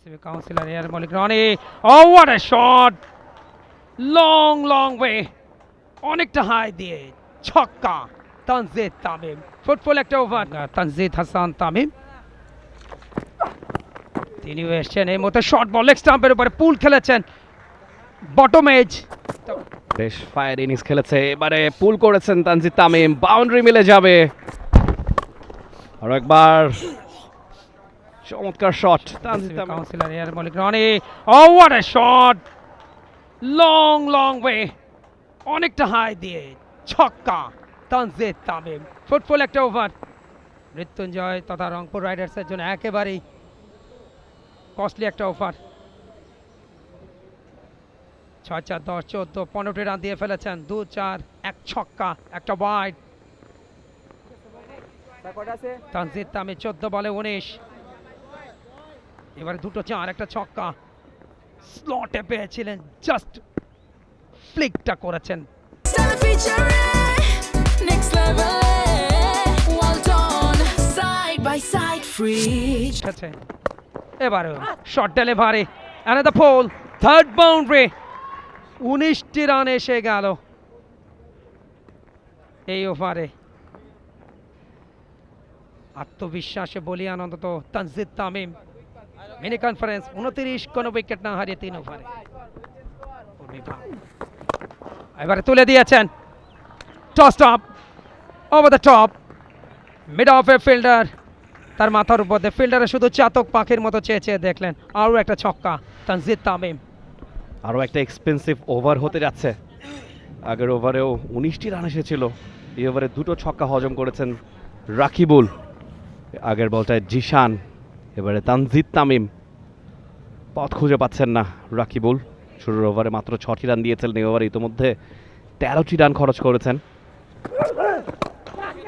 RCB counselor here, Malik Rani. Oh, what a shot! Long way. অনেকটা high দিয়ে ছক্কা Tanzid Tamim. Football একটা over Tanzid Hasan Tamim তিনিও এসছেন এই মতো শর্ট বল লেগ স্টাম্পের উপরে পুল খেলেছেন বটম এজ। বেশ ফায়ার ইনিংস খেলেছে, এবারে পুল করেছেন তানজিদ তামিম, বাউন্ডারি মিলে যাবে। আর একবার চমৎকার shot Tanzid Tamim. Councillor here, Malik Rani. Oh, what a shot! Long way. অনেকটা হাই দিয়ে ছক্কা তানজিদ তামিম। ফুটবল একটা ওভার মৃত্যুঞ্জয় তথা রংপুর রাইডার্সের জন্য একেবারেই কস্টলি একটা ওভার। 6-4 10-14 15টি রান দিয়ে ফেলেছেন, 2-4 এক ছক্কা একটা ওয়াইড। তানজিদ তামিম 14 বলে 19, এবারে 2 4 একটা ছক্কা স্লটে পেয়েছিলেন, জাস্ট ফ্লিকটা করেছেন। এবারে short delivery, another pull, third boundary. 19টি রান এসে গেল এই ওভারে। আত্মবিশ্বাসে বলিয়ান অন্তত তানজিদ তামিম। মিনি কনফারেন্স 29 কোনো উইকেট না হারিয়ে 3 ওভারে। এবারে তুলে দিয়েছেন, toss top over the top, mid of A fielder তার মাথার উপর দিয়ে ফিল্ডারে শুধু চাতক পাখির মতো চেয়ে দেখলেন। আরও একটা ছক্কা তানজিদ তামিম। আরও একটা এক্সপেন্সিভ ওভার হতে যাচ্ছে। আগের ওভারেও 19টি রান এসেছিল, এই ওভারে 2টো ছক্কা হজম করেছেন রাকিবুল, আগের বলটায় জিশান, এবারে তানজিদ তামিম। পথ খুঁজে পাচ্ছেন না রাকিবুল, শুরুর ওভারে মাত্র 6টি রান দিয়েছিলেন, এই ওভারে ইতিমধ্যে 13টি রান খরচ করেছেন।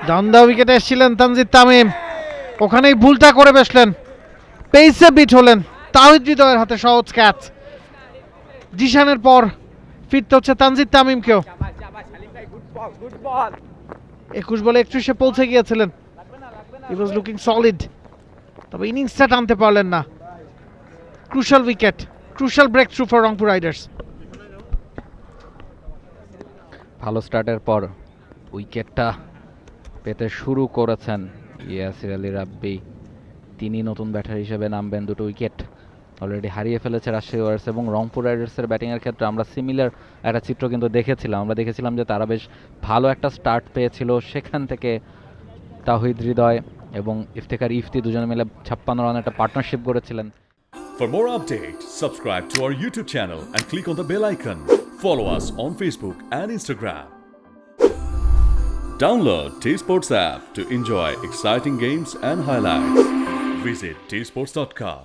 ডাউন উইকেটে এসেছিলেন তানজিদ তামিম, ওখানেই ভুলটা করে বসলেন, পেসে বিট হলেন। তাওহিদ হৃদয়ের হাতে সহজ ক্যাচ। জিশানের পর ফিরতে হচ্ছে তানজিদ তামিমকেও। 21 বলে 31-এ পৌঁছে গিয়েছিলেন, হি ওয়াজ লুকিং সলিড, তবে ইনিংসটা টানতে পারলেন না। Crucial wicket, crucial breakthrough for Rangpur Riders. ভালো স্টার্টের পর উইকেটটা পেতে শুরু করেছেন ইয়াসির আলী রাব্বি। তিনি নতুন ব্যাটার হিসেবে নামবেন। 2টো উইকেট অলরেডি হারিয়ে ফেলেছে রাজশাহী ওয়ারিয়র্স এবং রংপুর রাইডার্সের ব্যাটিংয়ের ক্ষেত্রে আমরা সিমিলার একটা চিত্র কিন্তু দেখেছিলাম। আমরা দেখেছিলাম যে তারা বেশ ভালো একটা স্টার্ট পেয়েছিল, সেখান থেকে তাওহিদ হৃদয় এবং ইফতেখার ইফতি দুজনে মিলে 56 রানের একটা পার্টনারশিপ করেছিলেন। For more updates, subscribe to our YouTube channel and click on the bell icon. Follow us on Facebook and Instagram. Download T-Sports app to enjoy exciting games and highlights. Visit tsports.com.